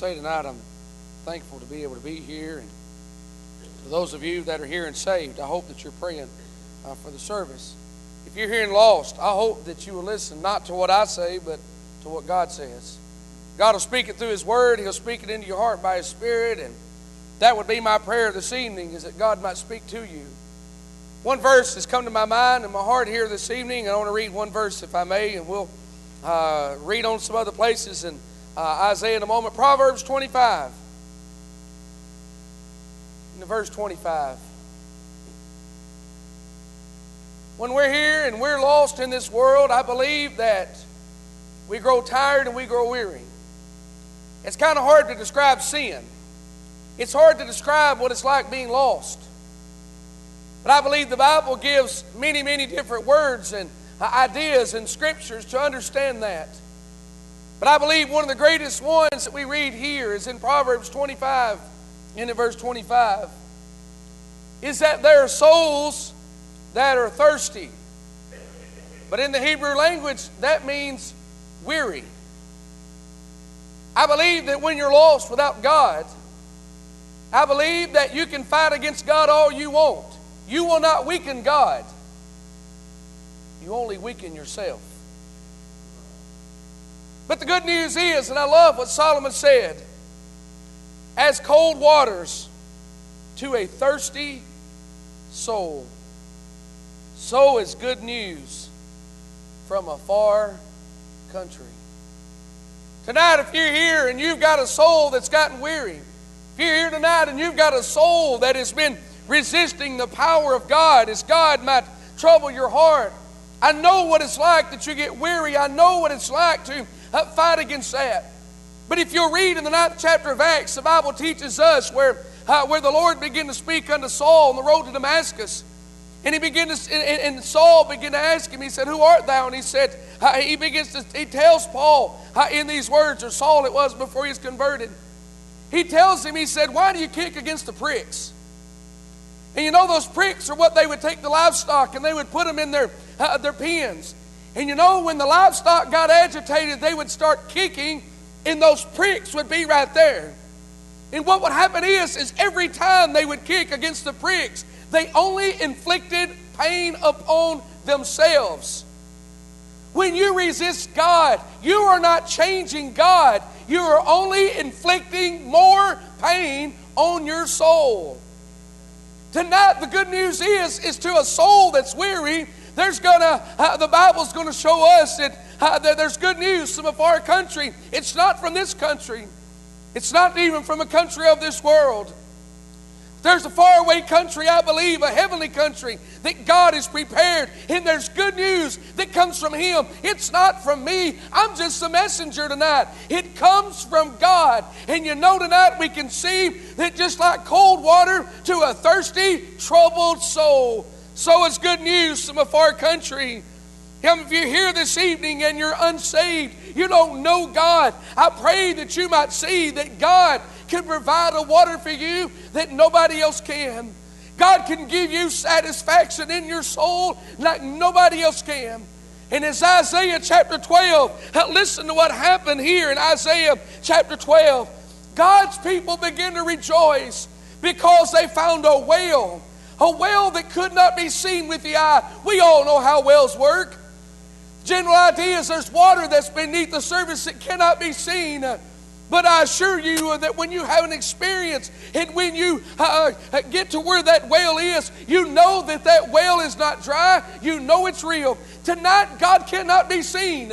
say tonight, I'm thankful to be able to be here. And for those of you that are here and saved, I hope that you're praying for the service. If you're here and lost, I hope that you will listen not to what I say, but to what God says. God will speak it through His Word. He'll speak it into your heart by His Spirit. And that would be my prayer this evening, is that God might speak to you. One verse has come to my mind and my heart here this evening. I want to read one verse, if I may, and we'll read on some other places in Isaiah in a moment. Proverbs 25. In verse 25. When we're here and we're lost in this world, I believe that we grow tired and we grow weary. It's kind of hard to describe sin. It's hard to describe what it's like being lost. But I believe the Bible gives many, many different words and ideas and scriptures to understand that. But I believe one of the greatest ones that we read here is in Proverbs 25, in verse 25, is that there are souls that are thirsty. But in the Hebrew language, that means weary. I believe that when you're lost without God, I believe that you can fight against God all you want. You will not weaken God. You only weaken yourself. But the good news is, and I love what Solomon said, as cold waters to a thirsty soul, so is good news from a far country. Tonight, if you're here and you've got a soul that's gotten weary, if you're here tonight and you've got a soul that has been resisting the power of God, as God might trouble your heart, I know what it's like that you get weary. I know what it's like to fight against that. But if you'll read in the 9th chapter of Acts, the Bible teaches us where the Lord began to speak unto Saul on the road to Damascus. And and Saul began to ask him, he said, "Who art thou?" And he said, he tells Paul in these words, or Saul it was before he was converted. He tells him, he said, "Why do you kick against the pricks?" And you know, those pricks are what they would take the livestock and they would put them in their pens. And you know, when the livestock got agitated, they would start kicking, and those pricks would be right there. And what would happen is every time they would kick against the pricks, they only inflicted pain upon themselves. When you resist God, you are not changing God. You are only inflicting more pain on your soul. Tonight, the good news is to a soul that's weary, the Bible's going to show us that there's good news from a far country. It's not from this country. It's not even from a country of this world. There's a faraway country, I believe, a heavenly country that God has prepared. And there's good news that comes from Him. It's not from me. I'm just a messenger tonight. It comes from God. And you know, tonight we can see that just like cold water to a thirsty, troubled soul, so is good news from a far country. If you're here this evening and you're unsaved, you don't know God, I pray that you might see that God can provide a water for you that nobody else can. God can give you satisfaction in your soul like nobody else can. And as Isaiah chapter 12, listen to what happened here in Isaiah chapter 12. God's people begin to rejoice because they found a well that could not be seen with the eye. We all know how wells work. General idea is there's water that's beneath the surface that cannot be seen. But I assure you that when you have an experience and when you get to where that well is, you know that that well is not dry. You know it's real. Tonight, God cannot be seen.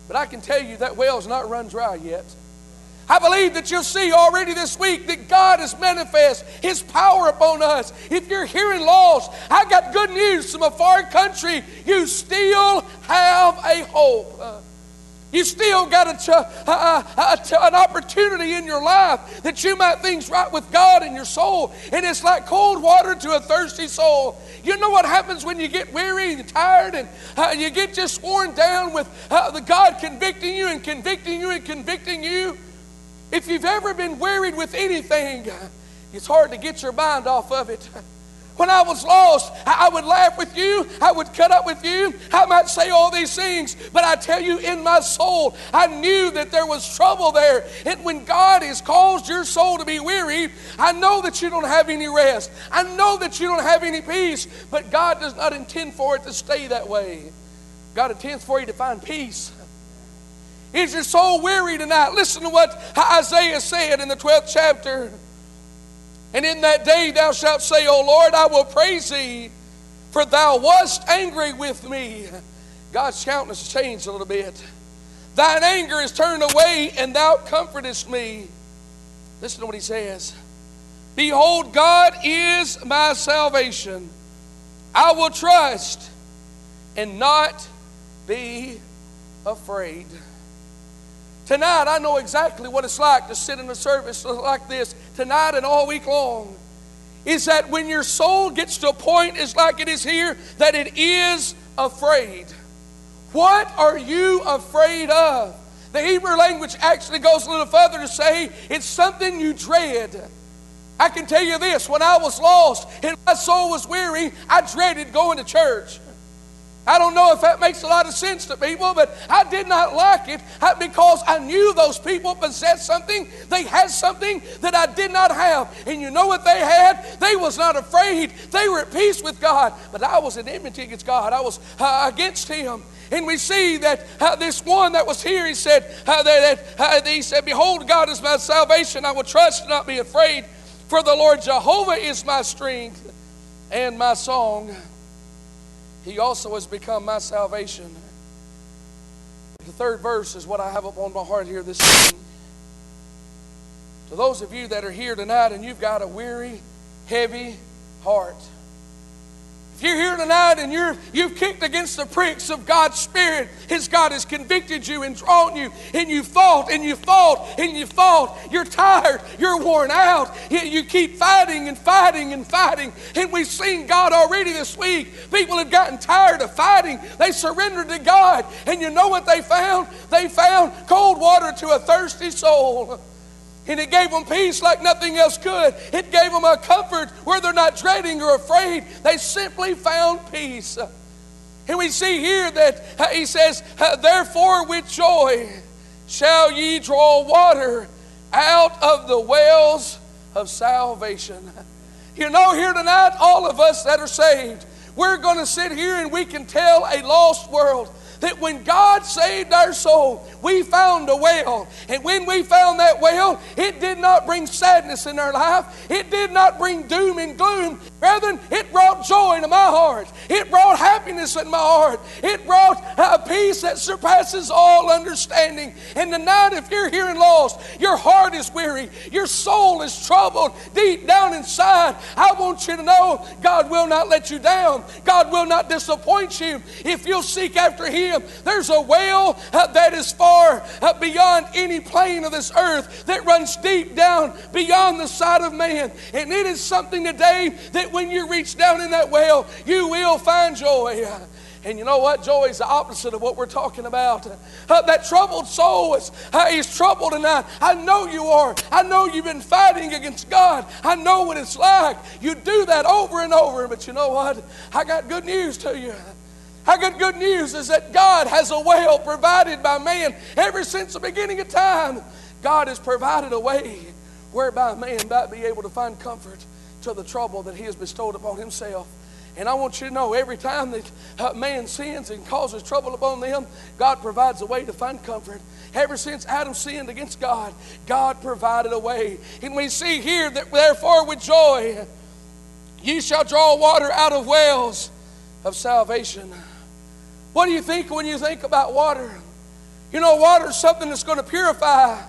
But I can tell you that well's not run dry yet. I believe that you'll see already this week that God has manifest His power upon us. If you're here and lost, I got good news from a far country. You still have a hope. You still got an opportunity in your life that you might things right with God in your soul. And it's like cold water to a thirsty soul. You know what happens when you get weary and tired and you get just worn down with the God convicting you and convicting you and convicting you? If you've ever been wearied with anything, it's hard to get your mind off of it. When I was lost, I would laugh with you. I would cut up with you. I might say all these things. But I tell you, in my soul, I knew that there was trouble there. And when God has caused your soul to be weary, I know that you don't have any rest. I know that you don't have any peace. But God does not intend for it to stay that way. God intends for you to find peace. Is your soul weary tonight? Listen to what Isaiah said in the 12th chapter. And in that day thou shalt say, O Lord, I will praise thee, for thou wast angry with me. God's countenance has changed a little bit. Thine anger is turned away, and thou comfortest me. Listen to what he says. Behold, God is my salvation. I will trust and not be afraid. Tonight, I know exactly what it's like to sit in a service like this tonight and all week long. Is that when your soul gets to a point, it's like it is here, that it is afraid. What are you afraid of? The Hebrew language actually goes a little further to say it's something you dread. I can tell you this, when I was lost and my soul was weary, I dreaded going to church. I don't know if that makes a lot of sense to people, but I did not like it because I knew those people possessed something. They had something that I did not have. And you know what they had? They was not afraid. They were at peace with God. But I was in enmity against God. I was against Him. And we see that this one that was here, he said, Behold, God is my salvation. I will trust and not be afraid. For the Lord Jehovah is my strength and my song. He also has become my salvation. The third verse is what I have up on my heart here this evening. To those of you that are here tonight and you've got a weary, heavy heart. If you're here tonight and you've kicked against the pricks of God's Spirit, as God has convicted you and drawn you, and you fought and you fought and you fought, you're tired, you're worn out, you keep fighting and fighting and fighting. And we've seen God already this week. People have gotten tired of fighting. They surrendered to God. And you know what they found? They found cold water to a thirsty soul. And it gave them peace like nothing else could. It gave them a comfort where they're not dreading or afraid. They simply found peace. And we see here that he says, Therefore with joy shall ye draw water out of the wells of salvation. You know, here tonight, all of us that are saved, we're going to sit here and we can tell a lost world that when God saved our soul, we found a well. And when we found that well, it did not bring sadness in our life. It did not bring doom and gloom. Brethren, it brought joy into my heart. It brought happiness in my heart. It brought a peace that surpasses all understanding. And tonight, if you're here and lost, your heart is weary, your soul is troubled deep down inside, I want you to know God will not let you down. God will not disappoint you. If you'll seek after Him, there's a well that is far beyond any plane of this earth, that runs deep down beyond the sight of man. And it is something today that when you reach down in that well, you will find joy. And you know what? Joy is the opposite of what we're talking about. That troubled soul is troubled tonight. I know you are. I know you've been fighting against God. I know what it's like. You do that over and over. But you know what? I got good news to you. I got good news is that God has a well provided by man. Ever since the beginning of time, God has provided a way whereby man might be able to find comfort to the trouble that He has bestowed upon himself. And I want you to know, every time that man sins and causes trouble upon them, God provides a way to find comfort. Ever since Adam sinned against God, God provided a way. And we see here that therefore with joy, ye shall draw water out of wells of salvation. What do you think when you think about water? You know, water is something that's going to purify.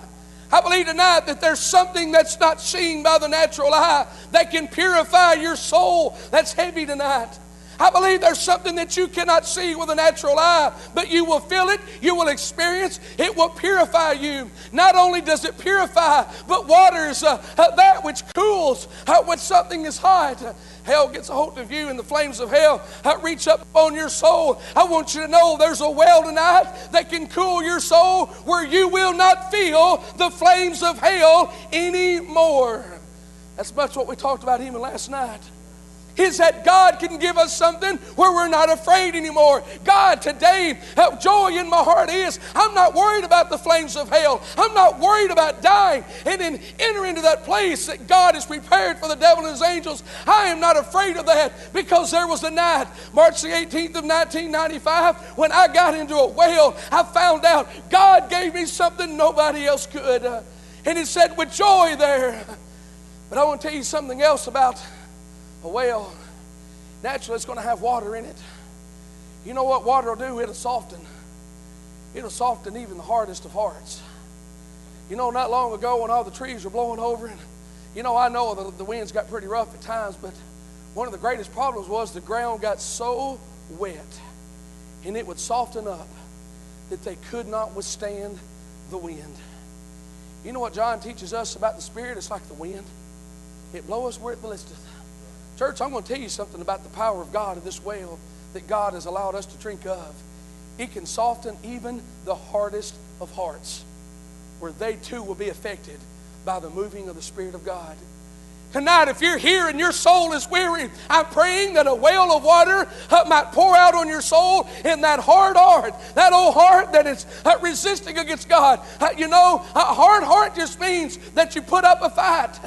I believe tonight that there's something that's not seen by the natural eye that can purify your soul that's heavy tonight. I believe there's something that you cannot see with a natural eye, but you will feel it, you will experience, it will purify you. Not only does it purify, but water is that which cools when something is hot. Hell gets a hold of you and the flames of hell reach up on your soul. I want you to know there's a well tonight that can cool your soul where you will not feel the flames of hell anymore. That's much what we talked about even last night. is that God can give us something where we're not afraid anymore. God, today, joy in my heart is I'm not worried about the flames of hell. I'm not worried about dying and then enter into that place that God has prepared for the devil and his angels. I am not afraid of that, because there was a night, March the 18th of 1995, when I got into a well. I found out God gave me something nobody else could. And it said with joy there. But I want to tell you something else about a well. Naturally, it's going to have water in it. You know what water will do? It'll soften even the hardest of hearts. You know, not long ago when all the trees were blowing over, and you know, I know the winds got pretty rough at times, but one of the greatest problems was the ground got so wet, and it would soften up that they could not withstand the wind. You know what John teaches us about the Spirit? It's like the wind. It bloweth where it listeth. Church, I'm going to tell you something about the power of God in this well that God has allowed us to drink of. It can soften even the hardest of hearts, where they too will be affected by the moving of the Spirit of God. Tonight, if you're here and your soul is weary, I'm praying that a well of water might pour out on your soul in that hard heart, that old heart that is resisting against God. You know, a hard heart just means that you put up a fight.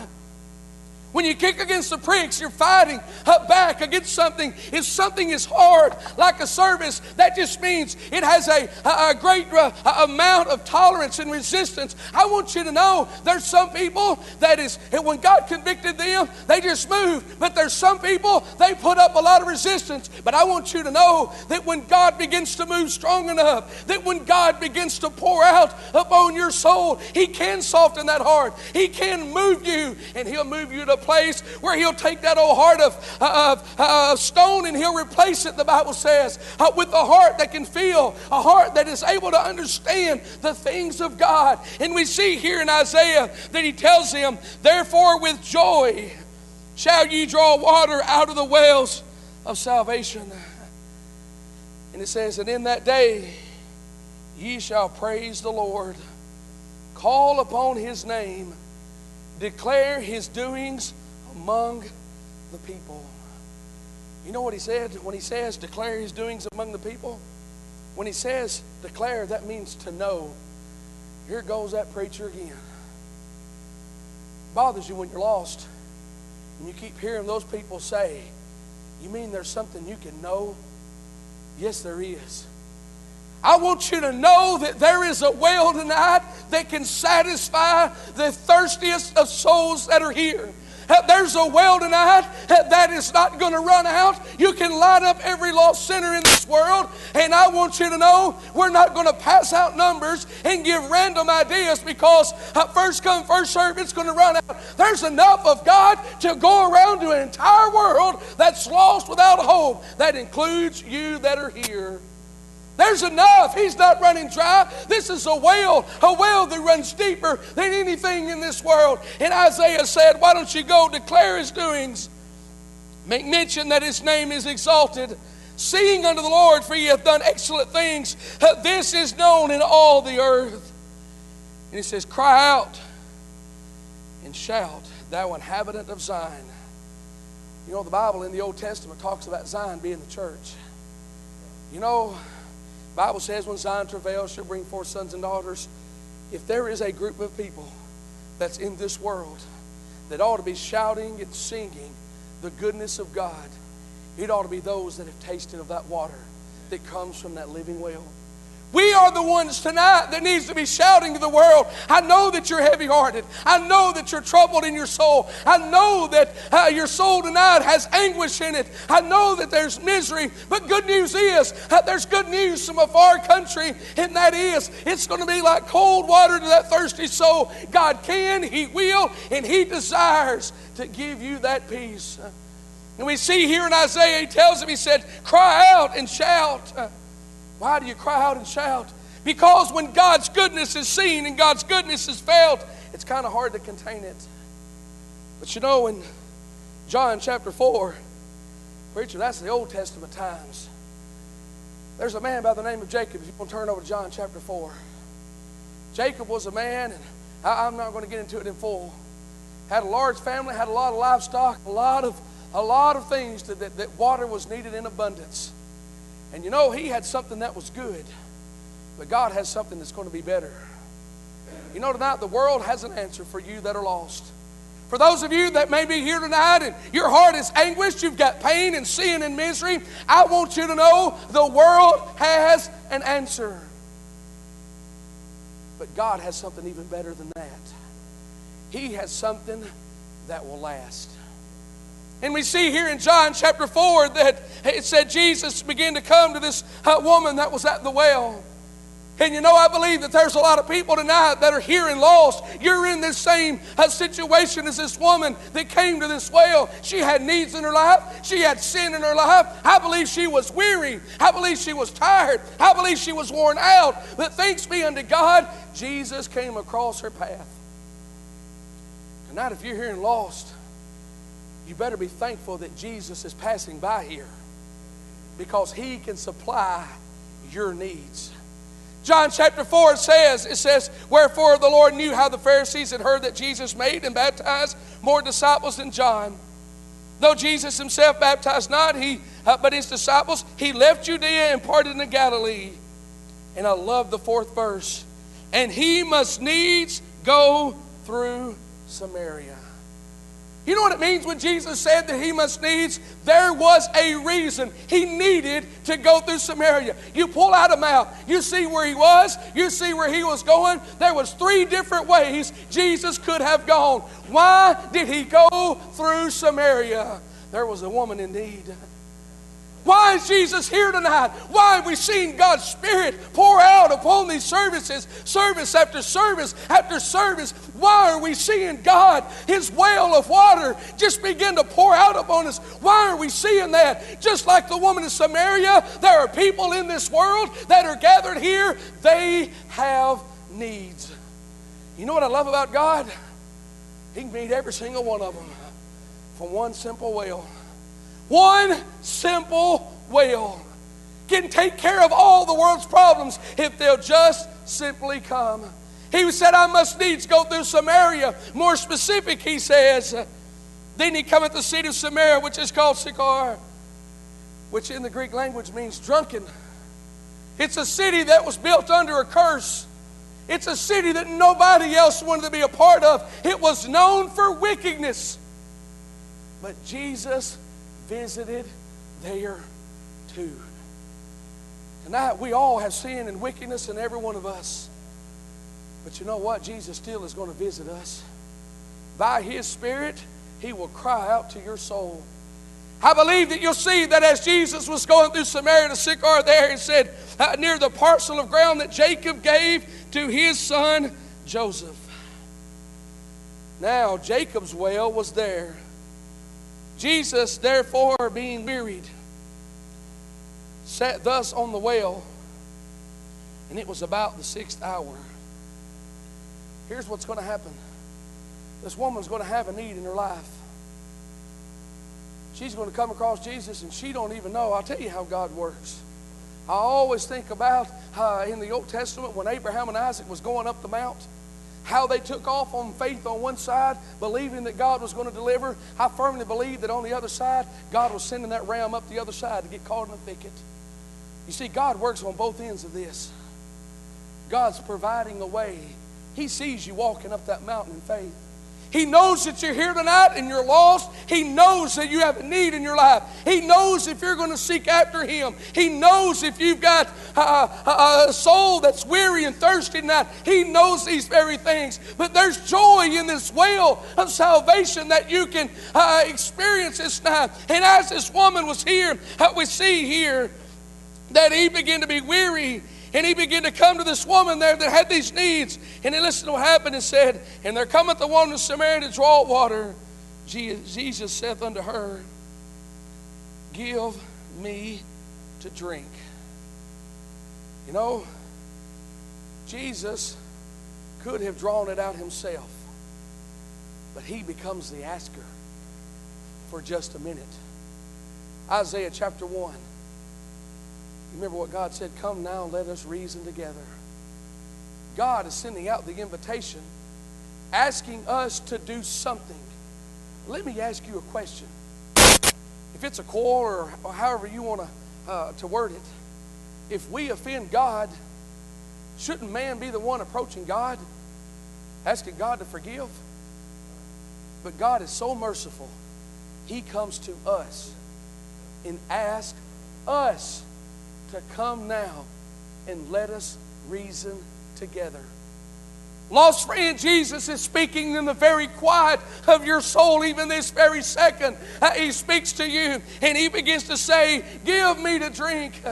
When you kick against the pricks, you're fighting back against something. If something is hard, like a service, that just means it has a great amount of tolerance and resistance. I want you to know there's some people that is, when God convicted them, they just moved. But there's some people, they put up a lot of resistance. But I want you to know that when God begins to move strong enough, that when God begins to pour out upon your soul, He can soften that heart. He can move you, and He'll move you to place where He'll take that old heart of stone and He'll replace it, the Bible says, with a heart that can feel, a heart that is able to understand the things of God. And we see here in Isaiah that He tells them, therefore with joy shall ye draw water out of the wells of salvation. And it says, and in that day ye shall praise the Lord, call upon His name, declare His doings among the people. You know what He said when He says declare His doings among the people? When He says declare, that means to know. Here goes that preacher again. It bothers you when you're lost and you keep hearing those people say, you mean there's something you can know? Yes, there is. I want you to know that there is a well tonight that can satisfy the thirstiest of souls that are here. There's a well tonight that is not going to run out. You can light up every lost sinner in this world, and I want you to know we're not going to pass out numbers and give random ideas because first come, first serve, it's going to run out. There's enough of God to go around to an entire world that's lost without hope. That includes you that are here. There's enough. He's not running dry. This is a well that runs deeper than anything in this world. And Isaiah said, why don't you go declare His doings? Make mention that His name is exalted. Sing unto the Lord, for He hath done excellent things. This is known in all the earth. And He says, cry out and shout, thou inhabitant of Zion. You know, the Bible in the Old Testament talks about Zion being the church. You know, the Bible says when Zion travails, she'll bring forth sons and daughters. If there is a group of people that's in this world that ought to be shouting and singing the goodness of God, it ought to be those that have tasted of that water that comes from that living well. We are the ones tonight that needs to be shouting to the world, I know that you're heavy-hearted. I know that you're troubled in your soul. I know that your soul tonight has anguish in it. I know that there's misery. But good news is, there's good news from a far country, and that is, it's going to be like cold water to that thirsty soul. God can, He will, and He desires to give you that peace. And we see here in Isaiah, He tells them, He said, cry out and shout. Why do you cry out and shout? Because when God's goodness is seen and God's goodness is felt, it's kind of hard to contain it. But you know, in John chapter 4, preacher, that's the Old Testament times. There's a man by the name of Jacob. If you want to turn over to John chapter 4. Jacob was a man, and I'm not going to get into it in full. Had a large family, had a lot of livestock, a lot of a lot of things that water was needed in abundance. And you know, he had something that was good, but God has something that's going to be better. You know, tonight the world has an answer for you that are lost. For those of you that may be here tonight and your heart is anguished, you've got pain and sin and misery, I want you to know the world has an answer. But God has something even better than that. He has something that will last. And we see here in John chapter 4 that it said Jesus began to come to this woman that was at the well. And you know, I believe that there's a lot of people tonight that are here and lost. You're in this same situation as this woman that came to this well. She had needs in her life. She had sin in her life. I believe she was weary. I believe she was tired. I believe she was worn out. But thanks be unto God, Jesus came across her path. Tonight, if you're here and lost, you better be thankful that Jesus is passing by here, because he can supply your needs. John chapter 4 it says, wherefore the Lord knew how the Pharisees had heard that Jesus made and baptized more disciples than John. Though Jesus himself baptized not, but his disciples, he left Judea and parted into Galilee. And I love the 4th verse. And he must needs go through Samaria. You know what it means when Jesus said that he must needs? There was a reason he needed to go through Samaria. You pull out a map, you see where he was, you see where he was going. There was 3 different ways Jesus could have gone. Why did he go through Samaria? There was a woman in need. Why is Jesus here tonight? Why have we seen God's Spirit pour out upon these services, service after service after service? Why are we seeing God, his well of water, just begin to pour out upon us? Why are we seeing that? Just like the woman in Samaria, there are people in this world that are gathered here. They have needs. You know what I love about God? He can meet every single one of them from one simple well. One simple well can take care of all the world's problems if they'll just simply come. He said, I must needs go through Samaria. More specific, he says, then he cometh to the city of Samaria, which is called Sychar, which in the Greek language means drunken. It's a city that was built under a curse. It's a city that nobody else wanted to be a part of. It was known for wickedness. But Jesus visited there too. Tonight we all have sin and wickedness in every one of us. But you know what? Jesus still is going to visit us. By his Spirit, he will cry out to your soul. I believe that you'll see that as Jesus was going through Samaria to Sychar there, it said, near the parcel of ground that Jacob gave to his son Joseph. Now Jacob's well was there. Jesus, therefore, being wearied, sat thus on the well, and it was about the 6th hour. Here's what's going to happen. This woman's going to have a need in her life. She's going to come across Jesus, and she don't even know. I'll tell you how God works. I always think about in the Old Testament when Abraham and Isaac was going up the mount, how they took off on faith on one side, believing that God was going to deliver. I firmly believe that on the other side, God was sending that ram up the other side to get caught in a thicket. You see, God works on both ends of this. God's providing a way. He sees you walking up that mountain in faith. He knows that you're here tonight and you're lost. He knows that you have a need in your life. He knows if you're going to seek after him. He knows if you've got a soul that's weary and thirsty tonight. He knows these very things. But there's joy in this well of salvation that you can experience this night. And as this woman was here, we see here that he began to be weary. And he began to come to this woman there that had these needs. And he listened to what happened and said, and there cometh the one of Samaria to draw water. Jesus saith unto her, give me to drink. You know, Jesus could have drawn it out himself. But he becomes the asker for just a minute. Isaiah chapter 1. Remember what God said, come now, let us reason together. God is sending out the invitation, asking us to do something. Let me ask you a question. if it's a quarrel or however you want to word it, if we offend God, shouldn't man be the one approaching God, asking God to forgive? But God is so merciful. He comes to us and asks us to come now and let us reason together. Lost friend, Jesus is speaking in the very quiet of your soul, even this very second. He speaks to you and He begins to say, give me to drink.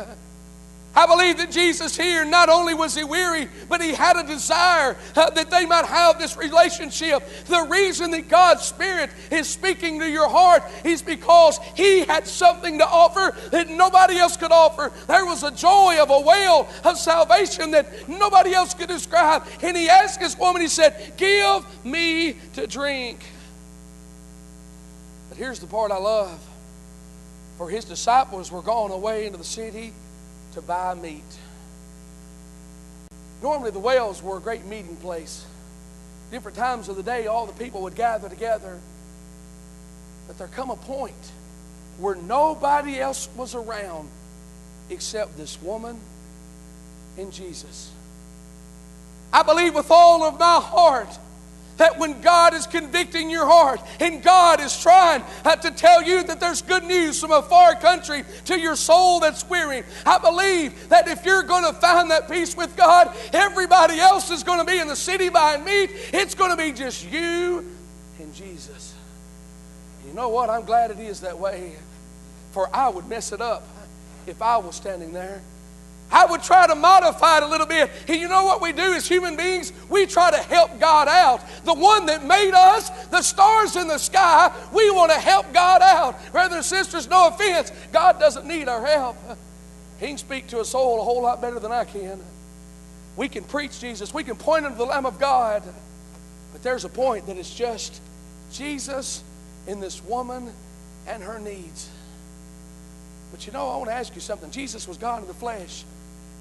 I believe that Jesus here, not only was He weary, but He had a desire that they might have this relationship. The reason that God's Spirit is speaking to your heart is because He had something to offer that nobody else could offer. There was a joy of a well of salvation that nobody else could describe. And He asked this woman, He said, give me to drink. But here's the part I love. For His disciples were gone away into the city to buy meat. Normally the wells were a great meeting place. Different times of the day all the people would gather together. But there come a point where nobody else was around except this woman and Jesus. I believe with all of my heart that when God is convicting your heart and God is trying to tell you that there's good news from a far country to your soul that's weary, I believe that if you're going to find that peace with God, everybody else is going to be in the city buying meat. It's going to be just you and Jesus. You know what? I'm glad it is that way, for I would mess it up if I was standing there. I would try to modify it a little bit. And you know what we do as human beings? We try to help God out. The one that made us, the stars in the sky, we want to help God out. Brothers and sisters, no offense, God doesn't need our help. He can speak to a soul a whole lot better than I can. We can preach Jesus. We can point him to the Lamb of God. But there's a point that it's just Jesus and this woman and her needs. But you know, I want to ask you something. Jesus was God in the flesh.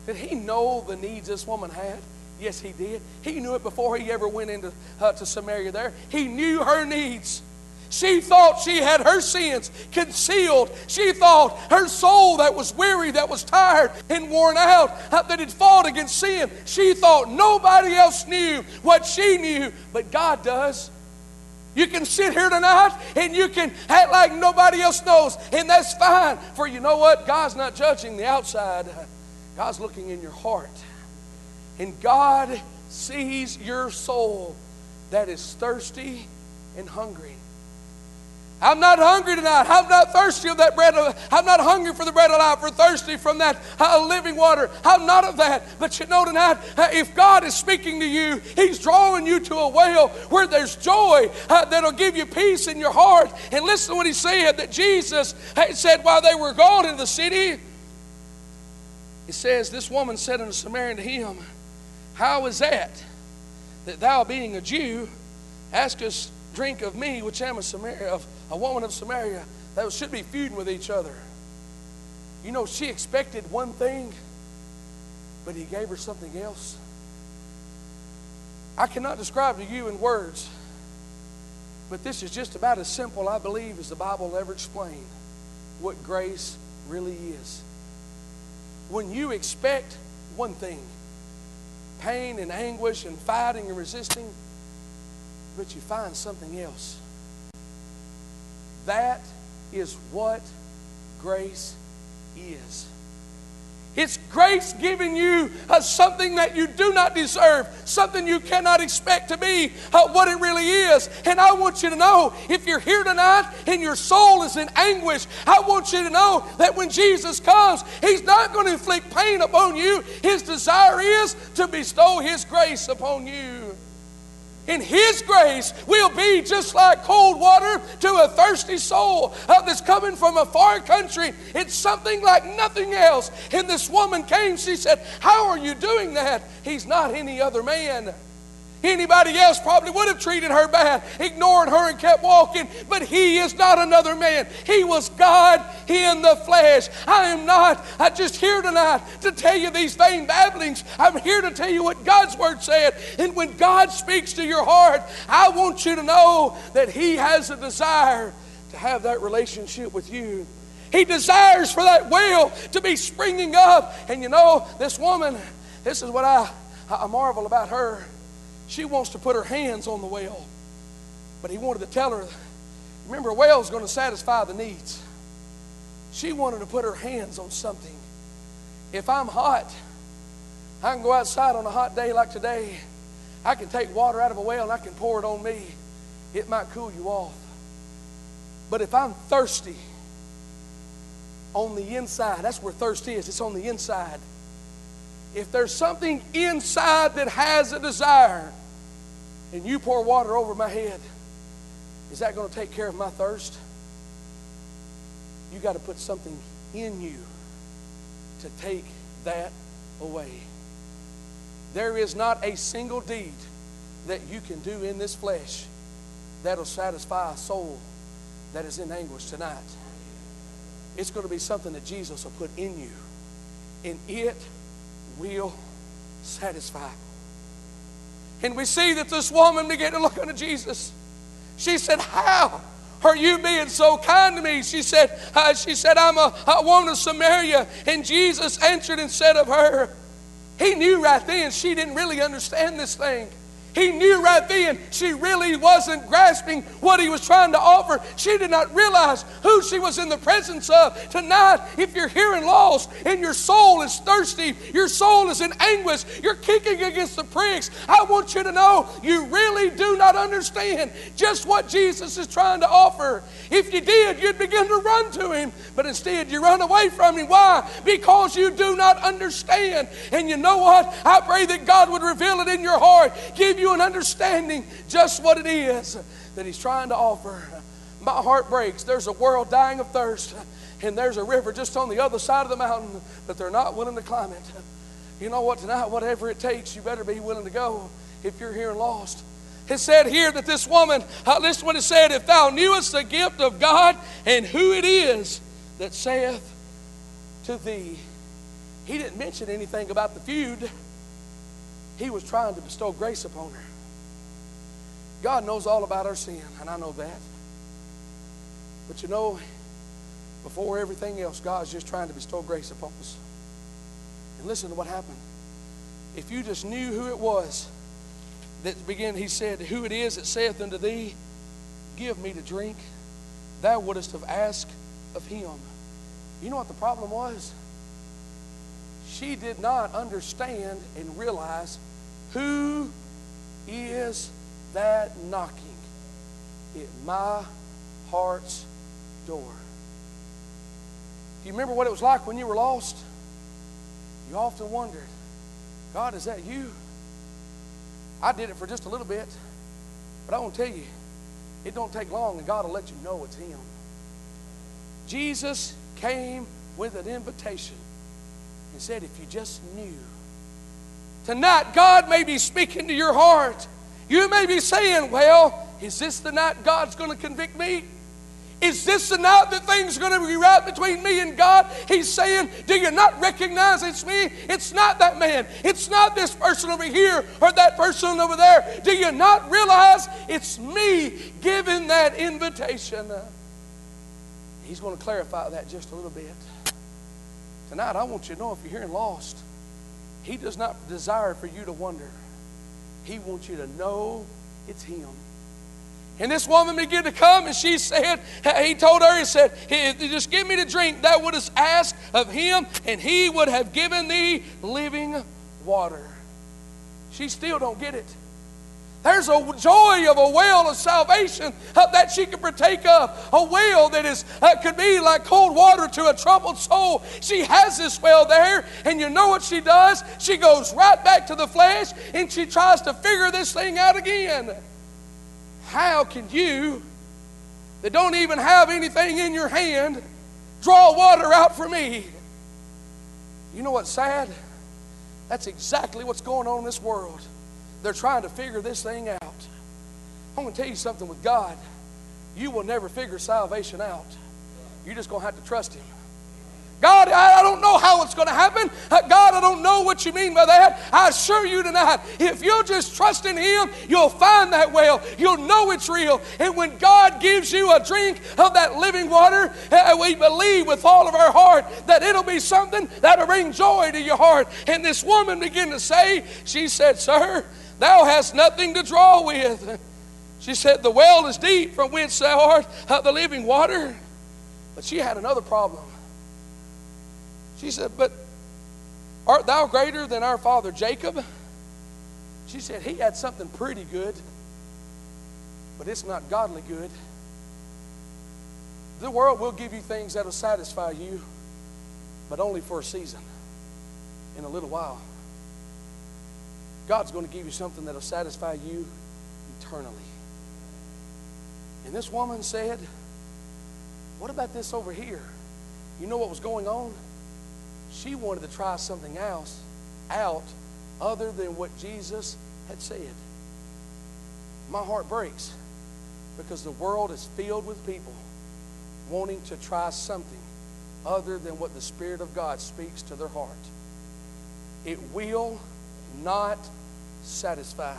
Did He know the needs this woman had? Yes, He did. He knew it before He ever went into to Samaria there. He knew her needs. She thought she had her sins concealed. She thought her soul that was weary, that was tired and worn out, that had fought against sin. She thought nobody else knew what she knew, but God does. You can sit here tonight and you can act like nobody else knows, and that's fine. For you know what? God's not judging the outside. God's looking in your heart. And God sees your soul that is thirsty and hungry. I'm not hungry tonight. I'm not thirsty of that bread. I'm not hungry for the bread of life or thirsty from that living water. I'm not of that. But you know tonight, if God is speaking to you, He's drawing you to a well where there's joy that'll give you peace in your heart. And listen to what He said, that Jesus said while they were gone into the city, He says, this woman said unto Samaritan to Him, how is that thou being a Jew askest drink of me, which am a woman of Samaria, that should be feuding with each other? You know, she expected one thing, but He gave her something else. I cannot describe to you in words, but this is just about as simple, I believe, as the Bible will ever explain what grace really is. When you expect one thing, pain and anguish and fighting and resisting, but you find something else. That is what grace is. It's grace giving you something that you do not deserve, something you cannot expect to be what it really is. And I want you to know, if you're here tonight and your soul is in anguish, I want you to know that when Jesus comes, He's not going to inflict pain upon you. His desire is to bestow His grace upon you. And His grace will be just like cold water to a thirsty soul that's coming from a far country. It's something like nothing else. And this woman came, she said, how are you doing that? He's not any other man. Anybody else probably would have treated her bad, ignored her and kept walking, but He is not another man. He was God in the flesh. I am not just here tonight to tell you these vain babblings. I'm here to tell you what God's Word said. And when God speaks to your heart, I want you to know that He has a desire to have that relationship with you. He desires for that well to be springing up. And you know, this woman, this is what I marvel about her. She wants to put her hands on the well. But he wanted to tell her, remember, a well is going to satisfy the needs. She wanted to put her hands on something. If I'm hot, I can go outside on a hot day like today. I can take water out of a well and I can pour it on me. It might cool you off. But if I'm thirsty on the inside, that's where thirst is. It's on the inside. If there's something inside that has a desire and you pour water over my head, is that going to take care of my thirst? You got to put something in you to take that away. There is not a single deed that you can do in this flesh that'll satisfy a soul that is in anguish tonight. It's going to be something that Jesus will put in you, and it will satisfy. And we see that this woman began to look unto Jesus. She said, "How are you being so kind to me?" She said, "I'm a woman of Samaria." And Jesus answered and said of her, he knew right then she didn't really understand this thing. He knew right then she really wasn't grasping what he was trying to offer. She did not realize who she was in the presence of. Tonight, if you're here and lost and your soul is thirsty, your soul is in anguish, you're kicking against the pricks, I want you to know you really do not understand just what Jesus is trying to offer. If you did, you'd begin to run to him, but instead you run away from him. Why? Because you do not understand. And you know what? I pray that God would reveal it in your heart, give you an understanding just what it is that he's trying to offer. My heart breaks. There's a world dying of thirst, and there's a river just on the other side of the mountain, but they're not willing to climb it. You know what? Tonight, whatever it takes, you better be willing to go if you're here and lost. It said here that this woman, listen what it said, "If thou knewest the gift of God and who it is that saith to thee." He didn't mention anything about the feud. He was trying to bestow grace upon her. God knows all about our sin, and I know that. But you know, before everything else, God's just trying to bestow grace upon us. And listen to what happened. If you just knew who it was that began, he said, "Who it is that saith unto thee, give me to drink, thou wouldest have asked of him." You know what the problem was? She did not understand and realize who is that knocking at my heart's door. Do you remember what it was like when you were lost? You often wondered, God, is that you? I did it for just a little bit, but I want to tell you, it don't take long and God will let you know it's him. Jesus came with an invitation and said, if you just knew. Tonight, God may be speaking to your heart. You may be saying, well, is this the night God's going to convict me? Is this the night that things are going to be right between me and God? He's saying, do you not recognize it's me? It's not that man. It's not this person over here or that person over there. Do you not realize it's me giving that invitation? He's going to clarify that just a little bit. Tonight, I want you to know, if you're here and lost, he does not desire for you to wonder. He wants you to know it's him. And this woman began to come, and she said, he told her, he said, just give me to drink. Thou wouldst ask of him, and he would have given thee living water. She still don't get it. There's a joy of a well of salvation that she can partake of. A well that is could be like cold water to a troubled soul. She has this well there, and you know what she does? She goes right back to the flesh, and she tries to figure this thing out again. How can you, that don't even have anything in your hand, draw water out for me? You know what's sad? That's exactly what's going on in this world. They're trying to figure this thing out. I'm going to tell you something with God. You will never figure salvation out. You're just going to have to trust him. God, I don't know how how it's going to happen. God, I don't know what you mean by that. I assure you tonight, if you'll just trust in Him, you'll find that well. You'll know it's real. And when God gives you a drink of that living water, we believe with all of our heart that it'll be something that'll bring joy to your heart. And this woman began to say, she said, Sir, thou hast nothing to draw with. She said, the well is deep from whence thou art the living water. But she had another problem. She said, but art thou greater than our father Jacob? She said, he had something pretty good, but it's not godly good. The world will give you things that will satisfy you, but only for a season, in a little while. God's going to give you something that will satisfy you eternally. And this woman said, what about this over here? You know what was going on? She wanted to try something else out other than what Jesus had said. My heart breaks because the world is filled with people wanting to try something other than what the Spirit of God speaks to their heart. It will not satisfy.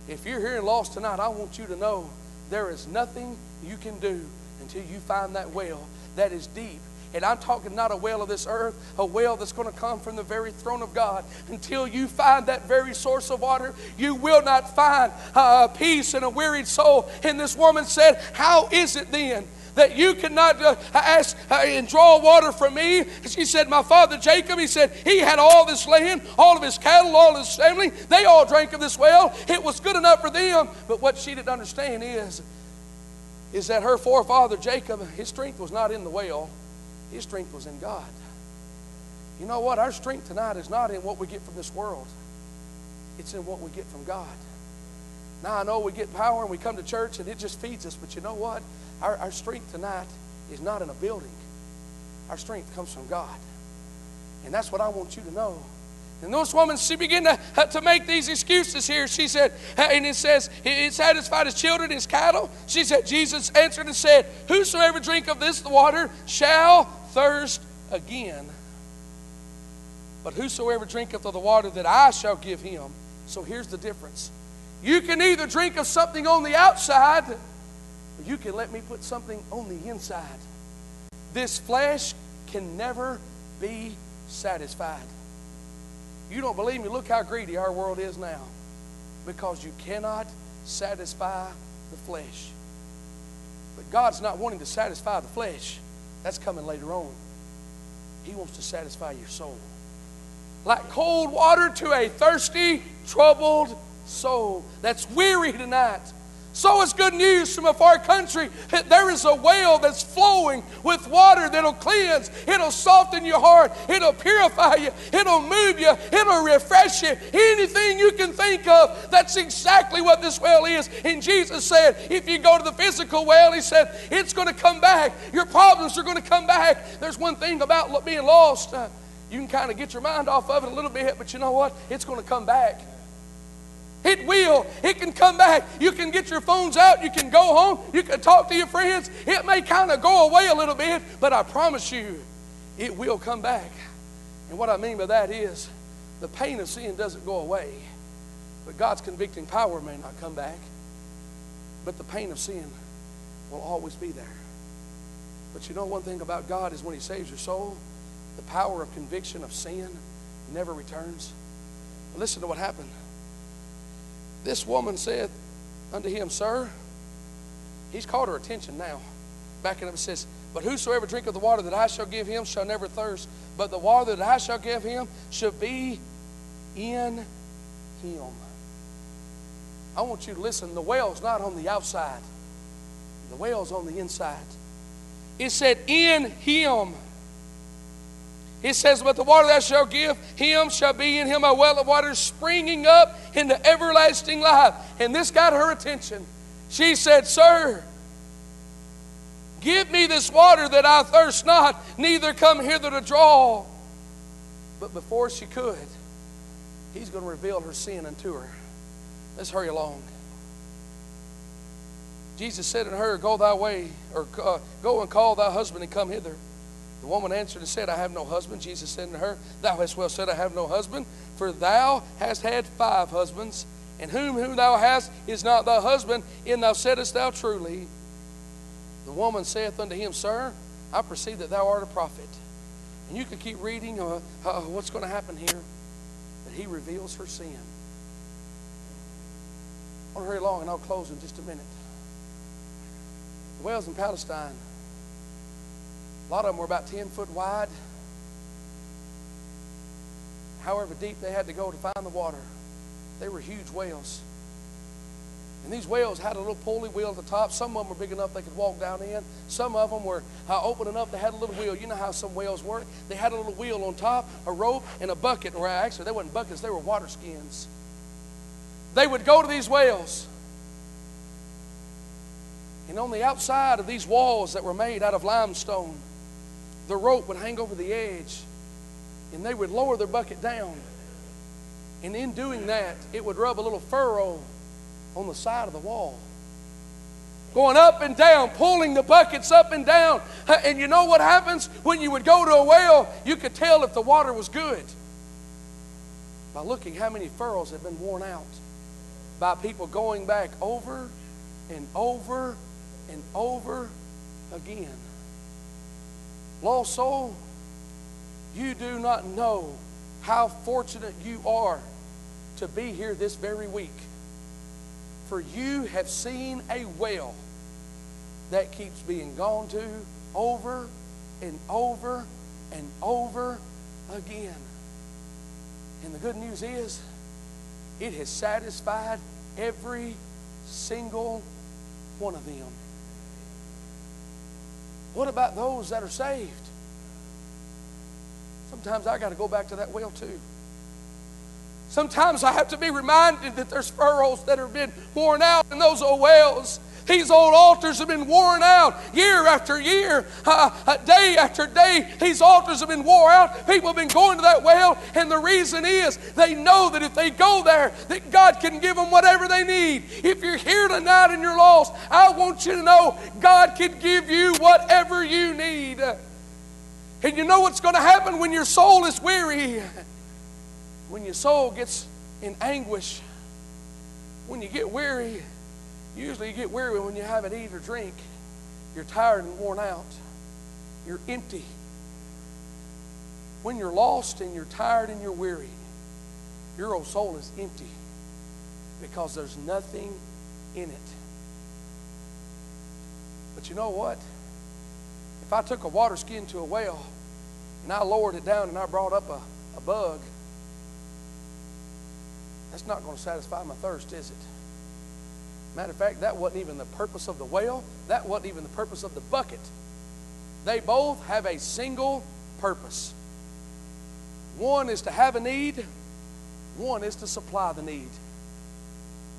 If you're here and lost tonight, I want you to know there is nothing you can do until you find that well that is deep. And I'm talking not a well of this earth, a well that's going to come from the very throne of God. Until you find that very source of water, you will not find peace in a wearied soul. And this woman said, how is it then that you cannot ask and draw water from me? She said, my father Jacob, he said, he had all this land, all of his cattle, all of his family. They all drank of this well. It was good enough for them. But what she didn't understand is that her forefather Jacob, his strength was not in the well. His strength was in God. You know what? Our strength tonight is not in what we get from this world. It's in what we get from God. Now I know we get power and we come to church and it just feeds us. But you know what? Our strength tonight is not in a building. Our strength comes from God. And that's what I want you to know. And this woman, she began to make these excuses here. She said, and it says, it satisfied his children, his cattle. She said, Jesus answered and said, whosoever drink of this water shall thirst again. But whosoever drinketh of the water that I shall give him. So here's the difference. You can either drink of something on the outside, or you can let me put something on the inside. This flesh can never be satisfied. You don't believe me? Look how greedy our world is now. Because you cannot satisfy the flesh. But God's not wanting to satisfy the flesh. That's coming later on. He wants to satisfy your soul. Like cold water to a thirsty, troubled soul that's weary tonight. So it's good news from a far country. There is a well that's flowing with water that'll cleanse. It'll soften your heart. It'll purify you. It'll move you. It'll refresh you. Anything you can think of, that's exactly what this well is. And Jesus said, if you go to the physical well, He said, it's going to come back. Your problems are going to come back. There's one thing about being lost. You can kind of get your mind off of it a little bit, but you know what? It's going to come back. It will. It can come back. You can get your phones out. You can go home. You can talk to your friends. It may kind of go away a little bit, but I promise you, it will come back. And what I mean by that is the pain of sin doesn't go away, but God's convicting power may not come back, but the pain of sin will always be there. But you know one thing about God is when He saves your soul, the power of conviction of sin never returns. Listen to what happened. This woman said unto him, Sir, He's called her attention now. Backing up, it says, but whosoever drinketh the water that I shall give him shall never thirst, but the water that I shall give him shall be in him. I want you to listen. The well's not on the outside. The well's on the inside. It said, in him. It says, but the water that I shall give him shall be in him a well of water springing up into everlasting life. And this got her attention. She said, Sir, give me this water that I thirst not, neither come hither to draw. But before she could, He's going to reveal her sin unto her. Let's hurry along. Jesus said unto her, Go thy way, or go and call thy husband and come hither. The woman answered and said, I have no husband. Jesus said to her, Thou hast well said, I have no husband, for thou hast had 5 husbands, and whom thou hast is not thy husband, and thou saidest thou truly. The woman saith unto him, Sir, I perceive that thou art a prophet. And you can keep reading what's going to happen here. But he reveals her sin. I want to hurry along, and I'll close in just a minute. The wells in Palestine, a lot of them were about 10 foot wide. However deep they had to go to find the water. They were huge wells. And these wells had a little pulley wheel at the top. Some of them were big enough they could walk down in. Some of them were open enough they had a little wheel. You know how some wells work? They had a little wheel on top, a rope, and a bucket. Or actually, they weren't buckets, they were water skins. They would go to these wells. And on the outside of these walls that were made out of limestone, the rope would hang over the edge. And they would lower their bucket down. And in doing that, it would rub a little furrow on the side of the wall. Going up and down, pulling the buckets up and down. And you know what happens? When you would go to a well, you could tell if the water was good by looking how many furrows had been worn out by people going back over and over and over again. Lost soul, you do not know how fortunate you are to be here this very week. For you have seen a well that keeps being gone to over and over and over again. And the good news is, it has satisfied every single one of them. What about those that are saved? Sometimes I got to go back to that well too. Sometimes I have to be reminded that there's furrows that have been worn out in those old wells. These old altars have been worn out year after year, day after day. These altars have been worn out. People have been going to that well, and the reason is they know that if they go there, that God can give them whatever they need. If you're here tonight and you're lost, I want you to know God can give you whatever you need. And you know what's going to happen when your soul is weary? When your soul gets in anguish, when you get weary, usually you get weary when you haven't eaten or drink. You're tired and worn out. You're empty. When you're lost and you're tired and you're weary, your old soul is empty because there's nothing in it. But you know what? If I took a water skin to a well and I lowered it down and I brought up a bug, that's not going to satisfy my thirst, is it? Matter of fact, that wasn't even the purpose of the well. That wasn't even the purpose of the bucket. They both have a single purpose. One is to have a need. One is to supply the need.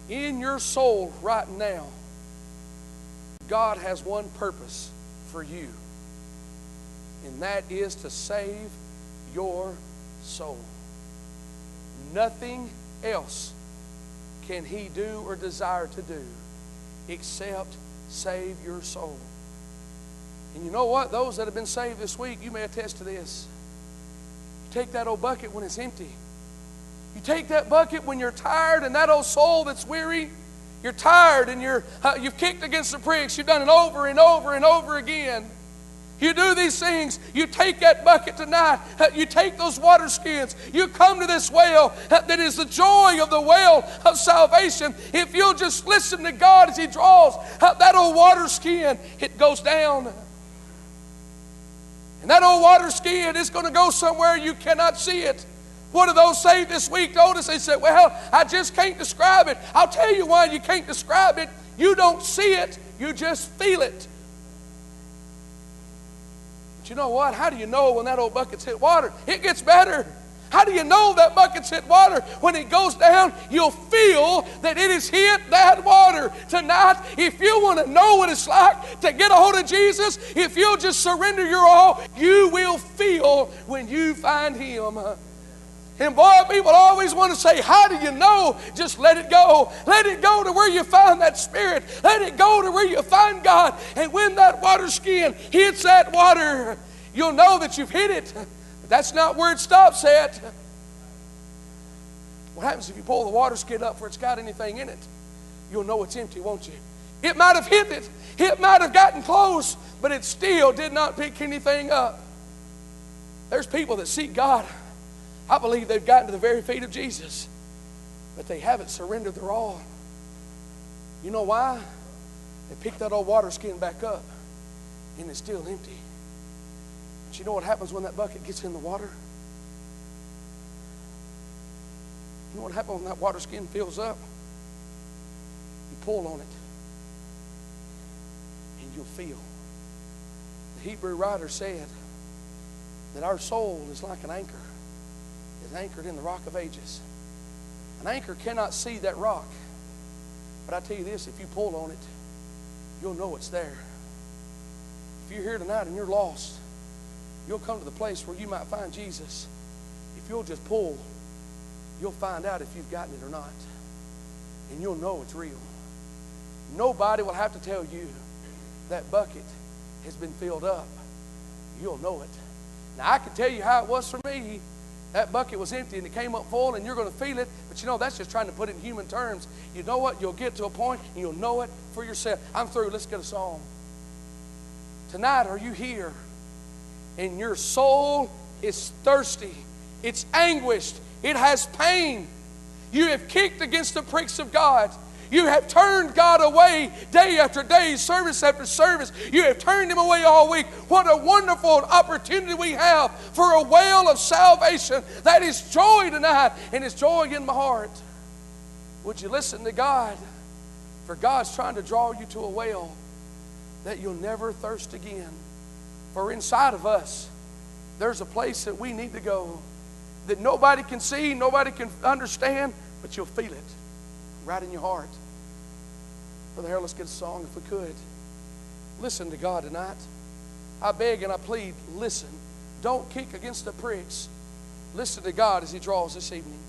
In your soul right now, God has one purpose for you. And that is to save your soul. Nothing else can He do or desire to do except save your soul. And you know what? Those that have been saved this week, you may attest to this. You take that old bucket when it's empty. You take that bucket when you're tired, and that old soul that's weary, you're tired and you've kicked against the pricks. You've done it over and over and over again. You do these things. You take that bucket tonight. You take those water skins. You come to this well that is the joy of the well of salvation. If you'll just listen to God as He draws that old water skin, it goes down. And that old water skin is going to go somewhere you cannot see it. One of those saved this week told us, they said, well, I just can't describe it. I'll tell you why you can't describe it. You don't see it. You just feel it. But you know what? How do you know when that old bucket's hit water? It gets better. How do you know that bucket's hit water? When it goes down, you'll feel that it has hit that water. Tonight, if you want to know what it's like to get a hold of Jesus, if you'll just surrender your all, you will feel when you find Him. And boy, people always want to say, how do you know? Just let it go. Let it go to where you find that Spirit. Let it go to where you find God. And when that water skin hits that water, You'll know that you've hit it. But that's not where it stops at. What happens if you pull the water skid up where it's got anything in it? You'll know it's empty, won't you? It might have hit it. It might have gotten close, but it still did not pick anything up. There's people that seek God. I believe they've gotten to the very feet of Jesus, but they haven't surrendered their all. You know why? They picked that old water skin back up, and it's still empty. But you know what happens when that bucket gets in the water? You know what happens when that water skin fills up? You pull on it, and you'll feel. The Hebrew writer said that our soul is like an anchor. It's anchored in the rock of ages. An anchor cannot see that rock. But I tell you this, if you pull on it, you'll know it's there. If you're here tonight and you're lost, you'll come to the place where you might find Jesus. If you'll just pull, you'll find out if you've gotten it or not. And you'll know it's real. Nobody will have to tell you that bucket has been filled up. You'll know it. Now, I can tell you how it was for me. That bucket was empty and it came up full, and you're going to feel it. But you know, that's just trying to put it in human terms. You know what? You'll get to a point and you'll know it for yourself. I'm through. Let's get a song. Tonight, are you here and your soul is thirsty? It's anguished. It has pain. You have kicked against the pricks of God. You have turned God away day after day, service after service. You have turned Him away all week. What a wonderful opportunity we have for a well of salvation. That is joy tonight, and it's joy in my heart. Would you listen to God? For God's trying to draw you to a well that you'll never thirst again. For inside of us, there's a place that we need to go that nobody can see, nobody can understand, but you'll feel it right in your heart. Brother Harold, let's get a song if we could. Listen to God tonight. I beg and I plead, listen. Don't kick against the pricks. Listen to God as He draws this evening.